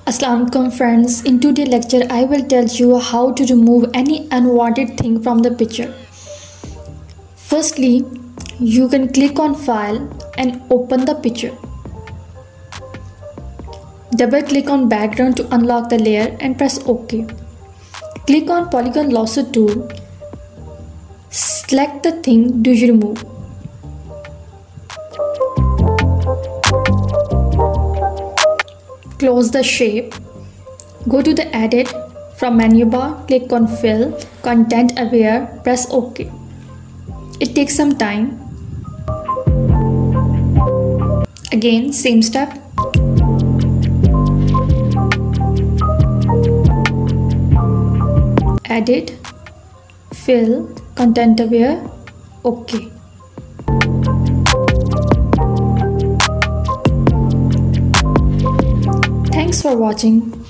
Assalamu alaikum friends. In today's lecture I will tell you how to remove any unwanted thing from the picture. Firstly, you can click on file and open the picture. Double click on background to unlock the layer and press OK. Click on polygon lasso tool. Select the thing do you remove. Close the shape. Go to the edit. From menu bar, click on fill, content aware, press OK. It takes some time. Again, same step. Edit, fill, content aware, OK. Thanks for watching.